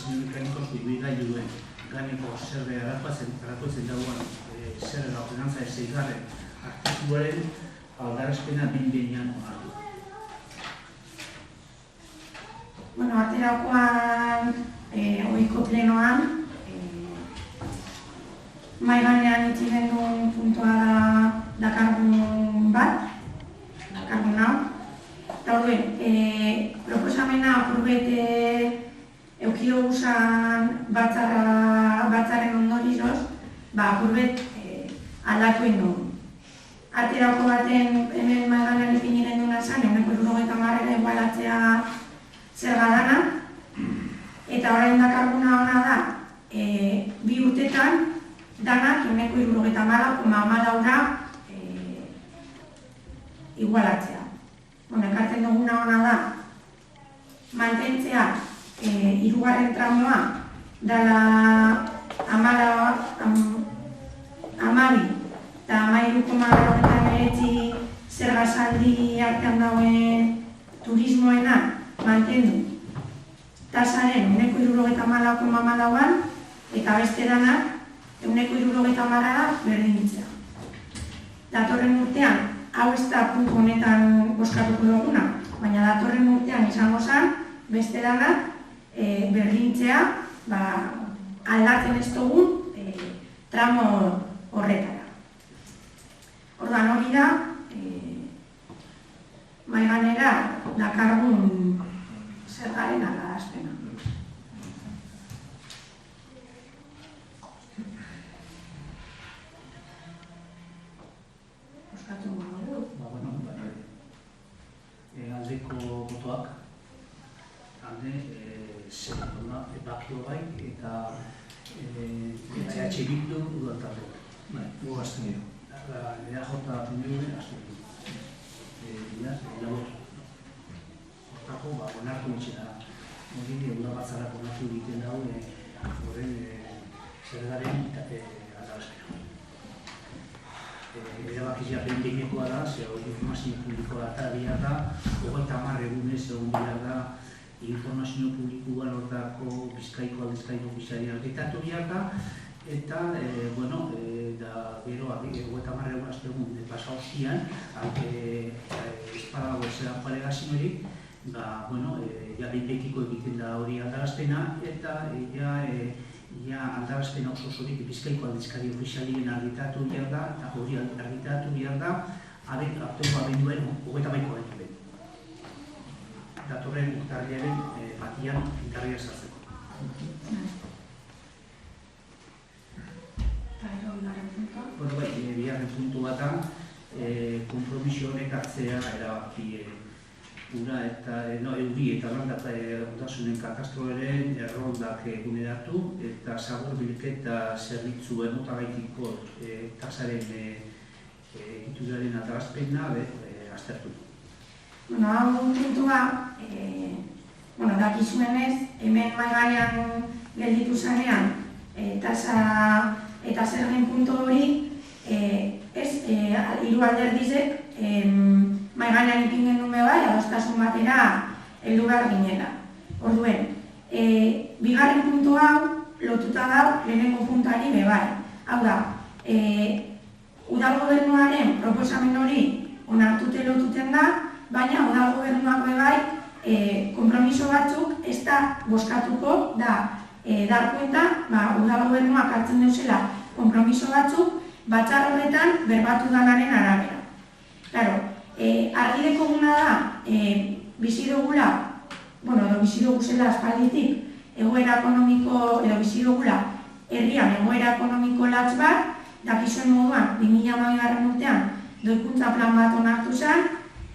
diseinu mekanikos ibilgailuen gaineko zerbe arakoetzen dauan zerga ordenantza seigarren artikuluaren aldarrezpena behin-behinean onartu. Bueno, aterakoan ohiko plenoan mahai gainean itxi genuen puntua dakargun bat, dakargun hau. Eta orduen, proposamena apurbet eukio guzan batzaren ondorizoz, apurbet aldatuen dugu. Aterako baten hemen mahai gainean ipiniren duna zen, eguneko 70 igualatzea zerga dana, eta orain dakarguna ona da, 2 urtetan danak eguneko 74,14 igualatzea. Ekartzen duguna ona da, mantentzea 3. tramoa dala 12 eta 13,89 zerga saldi artean dauen turismoena mantendu tasaren eguneko 74,14an eta beste danak eguneko 70 berdintzea. Datorren urtean, hau ez da puntu honetan bozkatuko duguna, baina datorren urtean izango zen, beste danak berdintzea aldatzen ez dugun tramo horretara. Orduan hori da, mahai gainera dakargun zergaren aldarazpena. Aldeko botoak, alde bakio bai eta EH Bildu dudatarro. Gu azten dira. EAJ primero azten dira. Hortako, onartu mitxena. Hori, eguda batzarako onartu egiten dago horren zergaren aldarazpena. Erabakizia behin-behinekoa da, informazio publikoa eta bihar da, 30 egunez egon bihar da, informazio publikoan hortako Bizkaiko aldizkaiko bizari argitatu bihar da, eta, gero, 30 egun azte egun pasa hostian, espadago zelanko alegazin hori, behin-behikiko egiten da hori aldarazpena, eta aldarazpena oso-osorik Bizkaiko aldizkari ofizialien argitatu bihar da, eta hori argitatu bihar da, aurtengo abenduen 22 abendu. Datorren urtarriaren batian indarria sartzeko. Bigarren puntu bata, konpromisio honek hartzea erabaki ura eta euri eta landasunen katastroaren erroldak eguneratu eta zabor bilketa zerbitzu emotagaitiko tasaren ituraren aldarazpena aztertu. Hau puntua, dakizuenez, hemen mahai gainean gelditu zanean tasa eta zergen puntu hori hiru alderdizek mahai gainean ipingen duen bai, adostasun batera heldu behar ginela. Orduen, bigarren puntu hau lotuta da lehenengo puntari bai. Hau da, udal gobernuaren proposamen hori onartute lotuten da, baina udal gobernuak bai konpromiso batzuk ez da bozkatuko da dar cuenta, udal gobernuak hartzen deuzela konpromiso batzuk batzar horretan berbatu danaren arabera. Claro, argi dekoguna da, bizi dugula, edo bizi duguzela aspalditik, egoera ekonomiko, edo bizi dugula herrian egoera ekonomiko latz bat, dakizuen moduan, 2012 urtean doikuntza plan bat onartu zen,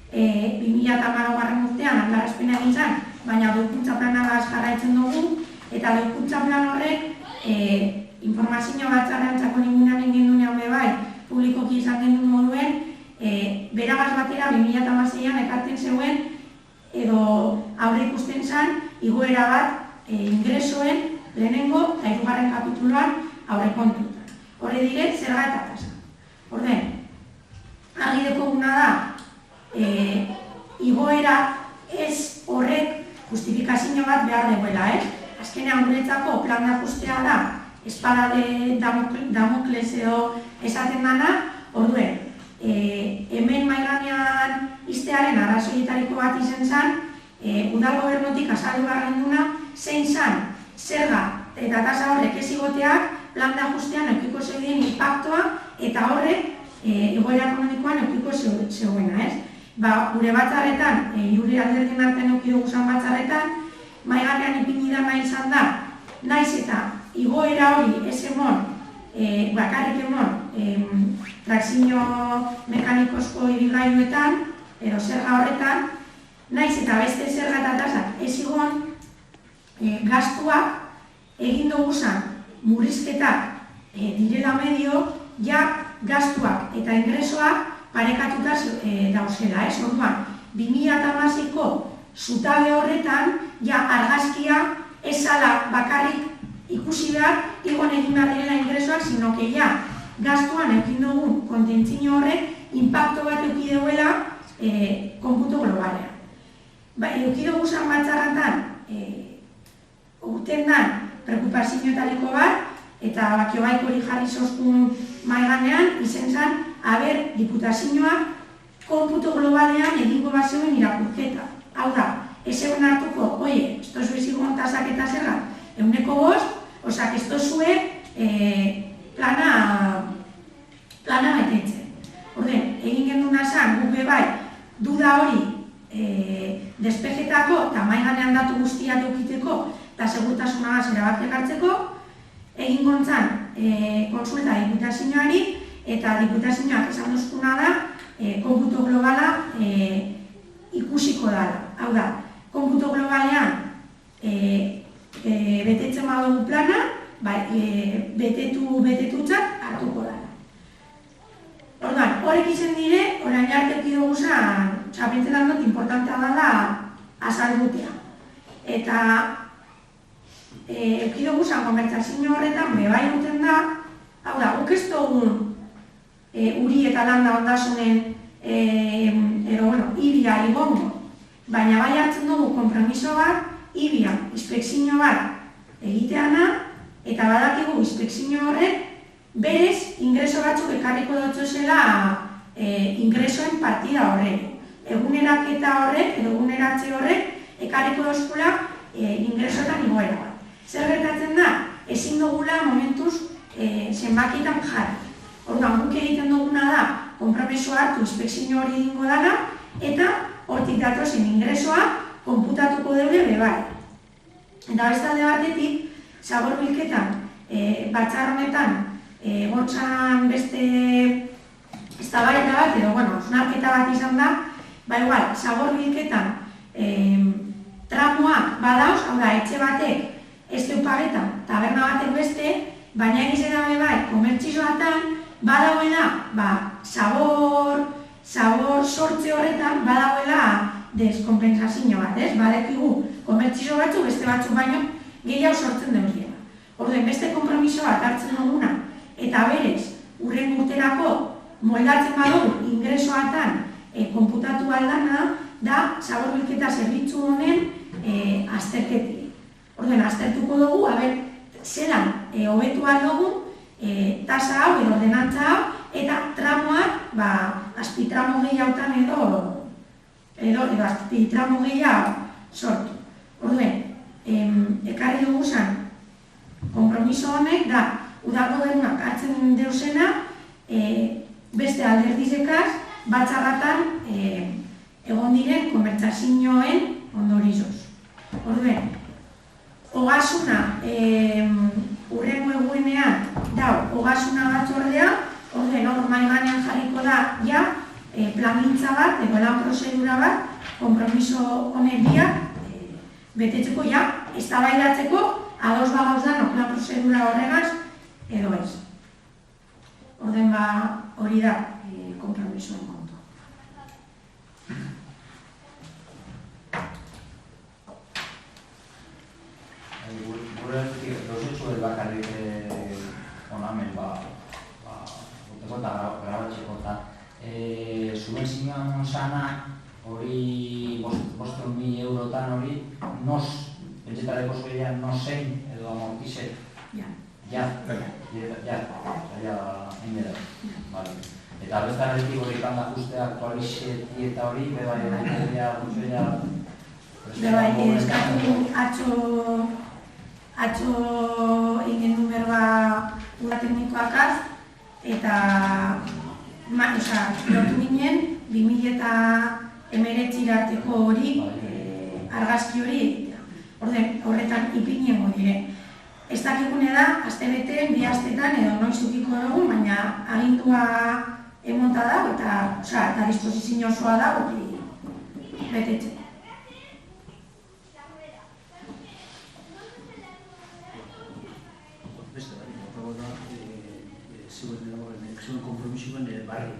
2014 urtean aldarazpena egin zen, baina doikuntza planagaz jarraitzen dugu, eta doikuntza plan horrek informazio batzarrantzako ningunan egin dunean bai, publikoki izan genuen moduen, beragaz batera 2016an ekartzen zeuen edo aurre ikusten zen igoera bat ingresoen lehenengo eta hirugarren kapituluan aurrekontuetan. Horre dire, zerga eta tasa. Orden, argi dekoguna da, igoera ez horrek justifikazio bat behar duela, azkenean guretzako plan de ajustea da, espada de Damokles edo esaten dana, orduen, hemen maiganean iztearen arrazoietariko bat izen zen, udal gobernutik azaldu garren duna, zein zen, zerga eta tasa horrek ez igoteak, plan de ajustean eukiko zeudien impactoa eta horrek egoera ekonomikoan eukiko zeuena, ez? Gure batzarretan, gure alderdien artean eukidu guzan batzarretan, maiganean ipini da nahi izan da, naiz eta igoera hori ez emon, bakarrik emon, trakzio mekanikozko ibilgailuetan, edo zerga horretan, naiz eta beste zerga eta tasak ez igon, gastuak egin duguzan murrizketak direla medio, ja gastuak eta ingresoak parekatuta dauzela, ez? Orduan, 2016ko zutabe horretan, ja argazkia ez zala bakarrik ikusi behar, igon egin behar direla ingresoak, sino que ja gastuan eukin dugun kontentzino horrek impacto bat euki duela konputu globalean. Euki duguzan batzarratan, urten dan preokupazioetariko bat, eta bakiobaik hori jarri zozkun maiganean, izen zen, haber, diputazioak konputu globalean egingo bat zeuen irakurketa. Hau da, ez zeuen hartuko, oie, ez tozu ezigun tasak eta zerra, 105, osak ez tozue plana betetzen. Orden, egin genduna zen, guk bebai, duda hori despejetako eta maiganean datu guztiak eukiteko eta segurtasunagaz erabakiak hartzeko, egin gontzan konsulta diputazioari eta diputazioak esan duzkuna da konputu globala ikusiko dela. Hau da, konputu globalean betetzen badugu plana, betetutzat hartuko dela. Orduan, horrek izen dire, orain arte ekidu guzan, txapentzetan dut, importantea dela azaldutea. Eta ekidu guzan konbertsazio horretan, bebai duten da, hau da, guk ez dugun uri eta landa ondasunen ibia igongo, baina bai hartzen dugu konpromiso bat, ibia, inspekzio bat egiteana, eta badakigu inspekzio horrek, berez, ingreso batzuk ekarriko dutuzela ingresoen partida horrek. Eguneraketa horrek, edo eguneratze horrek, ekarriko duzkula ingresoetan igoera bat. Zer gertatzen da, ezin dugula momentuz zenbakitan jarri. Orduan, guk egiten duguna da, konpromiso hartu inspekzio hori egingo dana, eta hortik datozen ingresoa konputatuko deure bebai. Eta bestalde batetik, zabor bilketan, batzar honetan, gontzan beste eztabaida bat, edo, hausnarketa bat izan da, igual, zabor bilketan tramoak badauz, hau da, etxe batek ez deupagetan, taberna batek beste, baina egizan dabe bai, komertzizoatan, badauela, zabor sortze horretan, badauela deskompensazio bat, ez? Badekigu, komertzizo batzuk, beste batzuk baino, gehiago sortzen deuriela. Orduen, beste konpromiso bat hartzen duguna, eta berez, urren urterako moldatzen badugu ingresoatan konputatu aldana, da zabor bilketa zerbitzu honen azterketik. Orduen, aztertuko dugu, zelan hobetu aldugu, tasa hau edo ordenantza hau, eta tramoak, azpitramo gehiagotan edo azpitramo gehiago sortu. Orduen, ekarri dugu zan, konpromiso honek da, udal gobernuak hartzen deuzena, beste alderdizekaz, batzarratan egon diren konbertsazioen ondorizoz. Orduen, ogasuna urrengo egunean dau ogasuna batzordea, orduen hor maiganean jarriko da ja plangintza bat, edo lan prozedura bat, konpromiso honek biak betetzeko ja, eztabaidatzeko ados bagauz da lan prozedura horregaz edo ez. Orden hori da konpromisoen kontu. Gure dozetxu bakarrik onamen, guteko eta grabatxeko eta subvenzioan sana hori 5.000 eurotan hori nos, Bizkaleko zuean no zein edo amortizek. Ja. Hain Vale. Eta bestan edetik hori kan da juste aktualizeti eta hori, beba edaia gutxoia... Beba, eskatu atxo ingen du berba uda teknikoakaz, eta lortu ginen 2019 arteko hori, argazki hori egitea. Horretan ipiniengo dire. Ez dakikune da, astebete, bi astetan edo noizukiko dugu, baina agindua emonta dago eta disposizio osoa dago betetzen. Zuen kompromisioen barri.